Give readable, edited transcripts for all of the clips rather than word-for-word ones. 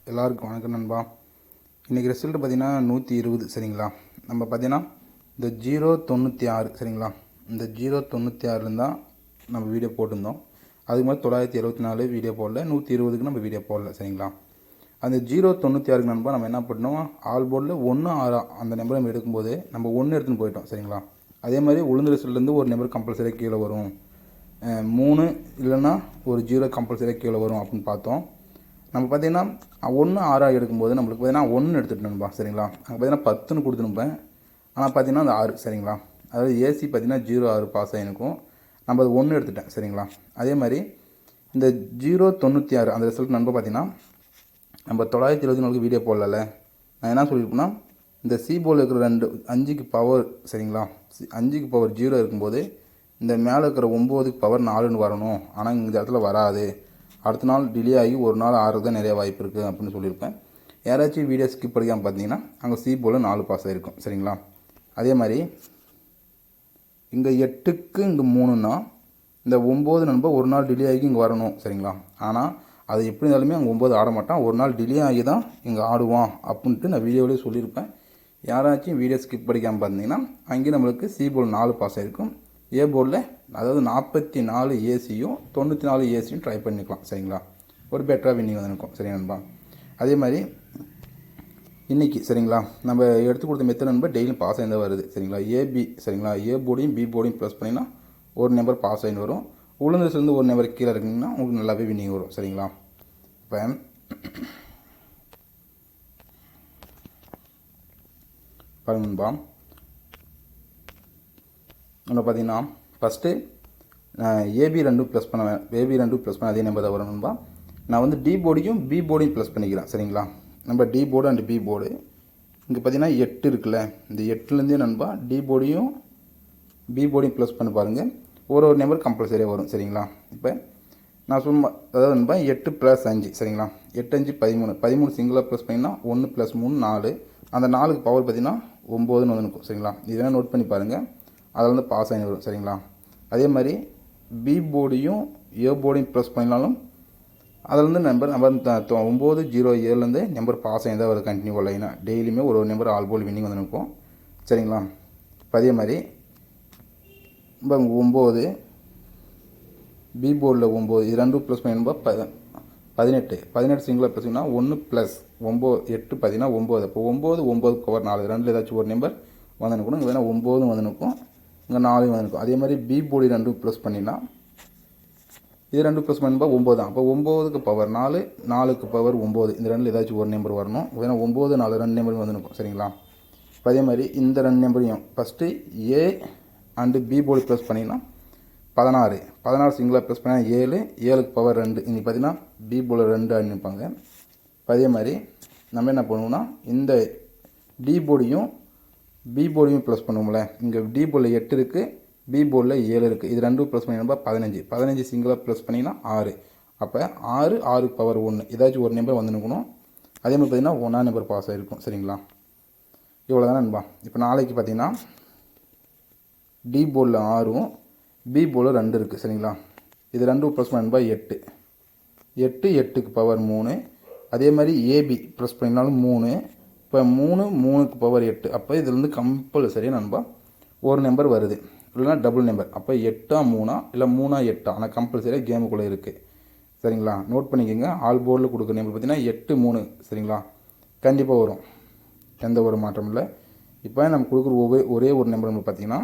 எல்லாருக்கும் வணக்கம் நண்பா. இன்றைக்கி ரிசல்ட்டு பார்த்திங்கன்னா 120 சரிங்களா. நம்ம பார்த்திங்கன்னா இந்த 096 சரிங்களா. இந்த 096 தான் நம்ம வீடியோ போட்டிருந்தோம். அதுக்கு மாதிரி 974 வீடியோ போடல, 120க்கு நம்ம வீடியோ போடல சரிங்களா. அந்த 096 நண்பா நம்ம என்ன பண்ணோம், ஆல் போர்டில் 1 6 அந்த நம்பர் நம்ம எடுக்கும்போது நம்ம 1 எடுத்துன்னு போயிட்டோம் சரிங்களா. அதே மாதிரி உளுந்து ரிசல்ட்லேருந்து ஒரு நம்பர் கம்பல்சரியாக கீழே வரும், 3 இல்லைன்னா ஒரு 0 கம்பல்சரியாக கீழே வரும் அப்படின்னு பார்த்தோம். நம்ம பார்த்திங்கன்னா 1 6 எடுக்கும்போது நம்மளுக்கு பார்த்திங்கன்னா 1 எடுத்துகிட்டு நண்பா சரிங்களா. அங்கே பார்த்திங்கன்னா 10ன்னு கொடுத்துருப்பேன், ஆனால் பார்த்திங்கன்னா அந்த 6 சரிங்களா. அதாவது ஏசி பார்த்திங்கன்னா 06 பாஸ் ஆகிருக்கும், நம்ம அது 1 எடுத்துட்டேன் சரிங்களா. அதே மாதிரி இந்த 096 அந்த ரிசல்ட் நண்பா பார்த்திங்கன்னா நம்ம 924 வீடியோ போடல. நான் என்ன சொல்லியிருப்பேன்னா, இந்த சி போல் இருக்கிற 5க்கு பவர் சரிங்களா, 5க்கு பவர் 0 இருக்கும்போது இந்த மேலே இருக்கிற 9க்கு பவர் 4ன்னு வரணும், ஆனால் இந்த இடத்துல வராது, அடுத்த நாள் டிலே ஆகி ஒரு நாள் ஆறுறது தான் நிறைய வாய்ப்பு இருக்குது அப்படின்னு சொல்லியிருப்பேன். யாராச்சும் வீடியோ ஸ்கிப் படிக்காமல் பார்த்தீங்கன்னா அங்கே சி போல் 4 பாஸ் ஆகிருக்கும் சரிங்களா. அதே மாதிரி இங்கே 8க்கு இங்கே 3ன்னா இந்த 9 நண்பா ஒரு நாள் டிலே ஆகி இங்கே வரணும் சரிங்களா. ஆனால் அது எப்படி இருந்தாலுமே அங்கே 9 ஆட மாட்டான், ஒரு நாள் டிலே ஆகி தான் இங்கே ஆடுவான் அப்படின்ட்டு நான் வீடியோவிலே சொல்லியிருப்பேன். யாராச்சும் வீடியோ ஸ்கிப் படிக்காமல் பார்த்தீங்கன்னா அங்கேயும் நம்மளுக்கு சி போல் 4 பாஸ் ஆகிருக்கும். ஏ போர்டில் அதாவது 44 ஏசியும் 94 ஏசியும் ட்ரை பண்ணிக்கலாம் சரிங்களா. ஒரு பெட்டராக வின்னிங் வந்துருக்கும் சரி நண்பா. அதே மாதிரி இன்றைக்கி சரிங்களா நம்ம எடுத்து கொடுத்த மெத்தட் நண்பா டெய்லியும் பாஸ் ஆகி தான் வருது சரிங்களா. ஏபி சரிங்களா, ஏ போர்டையும் பி போர்டையும் ப்ளஸ் பண்ணிங்கன்னா ஒரு நம்பர் பாஸ் ஆகின்னு வரும். உளுந்துலேருந்து ஒரு நம்பர் கீழே இருக்குங்கன்னா உங்களுக்கு நல்லாவே வின்னிங் வரும் சரிங்களா. இப்போ பாருங்க நண்பா, நம்ம பார்த்தீங்கன்னா ஃபஸ்ட்டு ஏபி 2 ப்ளஸ் பண்ணுவேன், ஏபி 2 ப்ளஸ் பண்ண அதே நம்பர் தான் வரும் நண்பா. நான் வந்து டி போர்டையும் பி போர்டையும் ப்ளஸ் பண்ணிக்கிறேன் சரிங்களா. நம்ம D board and B board இங்கே பார்த்தீங்கன்னா 8 இருக்குல்ல, இந்த 8லேருந்தே நண்பா டி போர்டையும் பி போர்டையும் ப்ளஸ் பண்ணி பாருங்கள், ஒரு நம்பர் கம்பல்சரியாக வரும் சரிங்களா. இப்போ நான் சும்மா அதாவது நண்பா 8 + 5 சரிங்களா, 8 5 13, 13 சிங்கிளாக ப்ளஸ் பண்ணிங்கன்னா 1 + 3 4, அந்த 4க்கு பவர் பார்த்தீங்கன்னா 9ன்னு வந்துருக்கும் சரிங்களா. இது வேணால் நோட் பண்ணி பாருங்கள், அதில் வந்து பாஸ் ஆகி வரும் சரிங்களா. அதே மாதிரி பி போர்டையும் ஏ போர்டையும் ப்ளஸ் பண்ணினாலும் அதில் வந்து நம்பர் 907லேருந்து நம்பர் பாஸ் ஆகி தான் வருது கண்டினியூ லைனாக. டெய்லியுமே ஒரு நம்பர் ஆல் போல் வின்னிங் வந்து நிற்கும் சரிங்களா. இப்போ அதே மாதிரி இப்போ 9 பி போர்டில் 9 இது 2 ப்ளஸ் பண்ணி 18 சிங்கிளாக ப்ளஸ்னா 1 + 9 8 பார்த்தீங்கன்னா 9. இப்போ 9 பவர் 4 ரெண்டில் ஏதாச்சும் ஒரு நம்பர் வந்து நிற்கணும். இங்கே வேணால் 9 வந்து நிற்கும், இங்கே 4 வந்து நிற்கும். அதே மாதிரி பி போர்டு 2 ப்ளஸ் பண்ணினா இது 2 ப்ளஸ் பண்ணும்போது 9 தான். அப்போ 9க்கு பவர் 4, 4க்கு பவர் 9, இந்த ரெண்டில் ஏதாச்சும் ஒரு நம்பர் வரணும். வேணால் 9 4 2 நம்பர் வந்து நிற்கும் சரிங்களா. இப்போ அதே மாதிரி இந்த 2 நம்பரையும் first A and B board plus பண்ணிங்கன்னா 16 சிங்கிளாக ப்ளஸ் பண்ணால் 7, 7க்கு பவர் 2, இன்றைக்கி பார்த்தீங்கன்னா பி போர்டில் 2 அனுப்பாங்க. இப்போ அதே மாதிரி நம்ம என்ன பண்ணுவோம்னா இந்த டி போர்டையும் பி போர்டையும் ப்ளஸ் பண்ணுவோம்ல, இங்கே டி போர்டில் 8 இருக்குது, பி போர்டில் 7 இருக்குது, இது 2 ப்ளஸ் பண்ணிங்கன்னா 15 சிங்கிளாக ப்ளஸ் பண்ணிங்கன்னா 6. அப்போ 6 பவர் 1 ஏதாச்சும் ஒரு நம்பர் வந்து நிற்கணும். அதே மாதிரி பார்த்திங்கன்னா 1ஆம் நம்பர் பாஸ் ஆகிருக்கும் சரிங்களா. இவ்வளோ தானே நண்பா. இப்போ நாளைக்கு பார்த்திங்கன்னா டி போர்டில் 6ம் பி போர்டில் 2 இருக்குது சரிங்களா. இது 2 ப்ளஸ் பண்ணா 8, 8க்கு பவர் 3. அதே மாதிரி ஏபி ப்ளஸ் பண்ணினாலும் 3, இப்போ 3க்கு பவர் 8. அப்போ இதுலேருந்து கம்பல்சரியாக நண்பா ஒரு நம்பர் வருது, இல்லைனா டபுள் நம்பர். அப்போ 8 3 இல்லை 3 8, ஆனால் கம்பல்சரியாக கேமுக்குள்ளே இருக்குது சரிங்களா. நோட் பண்ணிக்கோங்க, ஆல் போர்டில் கொடுக்குற நம்பர் பார்த்தீங்கன்னா 8 3 சரிங்களா, கண்டிப்பாக வரும், எந்த ஒரு மாற்றம் இல்லை. இப்போ நம்ம கொடுக்குற ஒரே ஒரு நம்பர் பார்த்தீங்கன்னா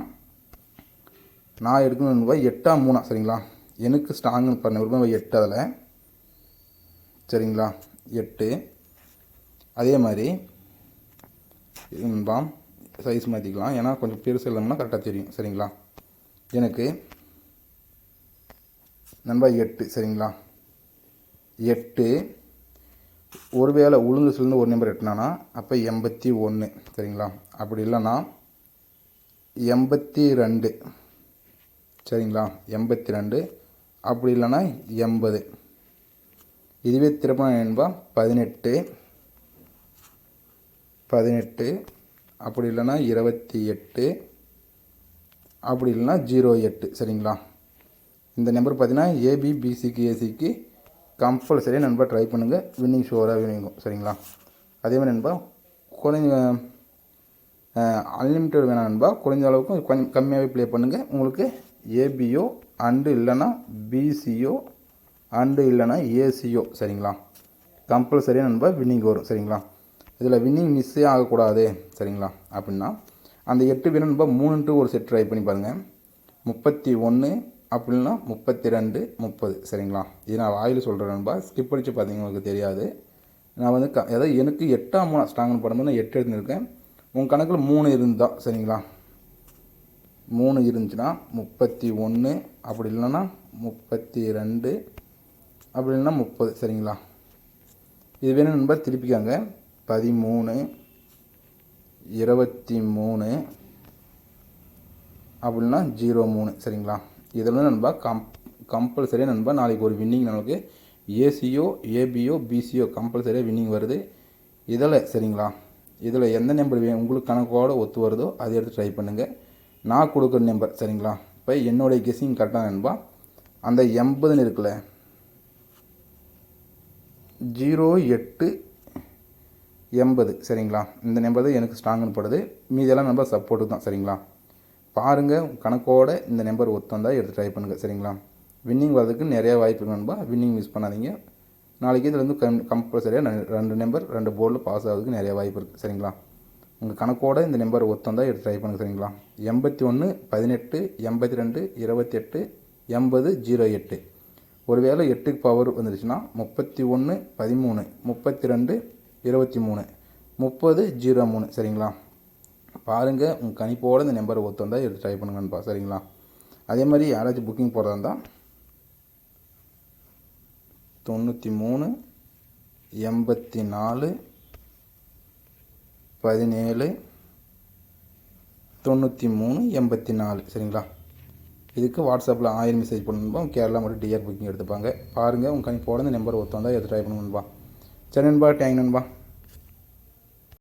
நான் எடுக்கணும் நண்பா 8 3 சரிங்களா. எனக்கு ஸ்ட்ராங்னு பண்ண நம்பர் 8 அதில் சரிங்களா, 8. அதே மாதிரி நண்பா சைஸ் மாற்றிக்கலாம், ஏன்னா கொஞ்சம் பெருசு இல்லைன்னா கரெக்டாக தெரியும் சரிங்களா. எனக்கு நண்பா 8 சரிங்களா, 8 ஒருவேளை உளுந்து சிலிருந்து ஒரு நம்பர் எட்டினானா அப்போ 81 சரிங்களா. அப்படி இல்லைன்னா 82 சரிங்களா, 82. அப்படி இல்லைன்னா 80. இதுவே திருப்ப நண்பா 18, அப்படி இல்லைன்னா 28, அப்படி இல்லைன்னா 08 சரிங்களா. இந்த நம்பர் பார்த்தீங்கன்னா ஏபி பிசிக்கு ஏசிக்கு கம்பல்சரி நண்பா ட்ரை பண்ணுங்கள், வின்னிங் ஷுவராக வின்னிங்கும். சரிங்களா? அதே மாதிரி நண்பா குறைஞ்ச அன்லிமிட்டட் வேணாம் நண்பா, குறைஞ்ச அளவுக்கு கொஞ்சம் கம்மியாகவே ப்ளே பண்ணுங்கள். உங்களுக்கு ஏபிஓ அண்டு இல்லைன்னா பிசிஓ அண்டு இல்லைன்னா ஏசிஓ சரிங்களா, கம்பல்சரியாக நண்பா வின்னிங் வரும். சரிங்களா? இதில் வின்னிங் மிஸ்ஸே ஆகக்கூடாது சரிங்களா அப்படின்னா அந்த 8 வேணும் நண்பா 3 ஒரு செட் ட்ரை பண்ணி பாருங்கள். 31 அப்படின்னா 32 30 சரிங்களா. இது நான் வாயில் சொல்கிறேன் நண்பா, ஸ்கிப் அடித்து பார்த்தீங்கன்னா உங்களுக்கு தெரியாது. நான் வந்து அதாவது எனக்கு 8ஆம் ஸ்ட்ராங்னு படும்போது நான் 8 எடுத்துருக்கேன். உங்கள் கணக்கில் 3 இருந்தால் சரிங்களா, 3 இருந்துச்சுன்னா 31 அப்படி இல்லைன்னா 32 அப்படி இல்லைன்னா 30 சரிங்களா. இது வேணும் நண்பா திருப்பிக்காங்க. 13 23 அப்படின்னா 03 சரிங்களா. இதெல்லாம் நண்பா கம்பல்சரியாக நண்பா நாளைக்கு ஒரு வின்னிங் நமக்கு ஏசிஓ ஏபிஓ பிசிஓ கம்பல்சரியாக வின்னிங் வருது இதில். சரிங்களா? இதில் எந்த நம்பர் உங்களுக்கு கணக்கோடு ஒத்து வருதோ அதை எடுத்து ட்ரை பண்ணுங்கள். நான் கொடுக்குற நம்பர் சரிங்களா. இப்போ என்னுடைய கெஸ்ஸிங் கரெக்டாக நண்பா அந்த 80ன்னு இருக்குல்ல 0880 சரிங்களா, இந்த நம்பர் தான் எனக்கு ஸ்ட்ராங்குன்னு படுது. மீதெல்லாம் நம்பர் சப்போர்ட்டு தான். சரிங்களா? பாருங்கள் கணக்கோடு இந்த நம்பர் ஒத்து வந்தால் எடுத்து ட்ரை பண்ணுங்கள். சரிங்களா? வின்னிங் வரதுக்கு நிறையா வாய்ப்பு நண்பா, வின்னிங் மிஸ் பண்ணாதீங்க. நாளைக்கு இதில் வந்து கம்பல்சரியாக 2 நம்பர் 2 போர்டில் பாஸ் ஆகிறதுக்கு நிறைய வாய்ப்பு இருக்குது. சரிங்களா? உங்கள் கணக்கோடு இந்த நம்பர் ஒத்து வந்தால் எடுத்து ட்ரை பண்ணுங்கள். சரிங்களா? 81 18 82 28 80 08. ஒருவேளை 8க்கு பவர் வந்துடுச்சுன்னா 31 13 32 23 30 03 சரிங்களா. பாருங்கள் உங்கள் கணிப்போடு இந்த நம்பர் ஒத்து வந்தால் எடுத்து ட்ரை பண்ணுங்கப்பா. சரிங்களா? அதே மாதிரி யாராச்சும் புக்கிங் போடுறதா இருந்தால் 93 84 17 93 84 சரிங்களா. இதுக்கு வாட்ஸ்அப்பில் 1000 மெசேஜ் பண்ணணும்பா. கேரளா மட்டும் டிஆர் புக்கிங் எடுத்துப்பாங்க. பாருங்கள் உங்கள் கணிப்போட இந்த நம்பர் ஒத்து வந்தால் எடுத்து ட்ரை பண்ணணும்பா. சரி நண்பா, தேங்க் நண்பா.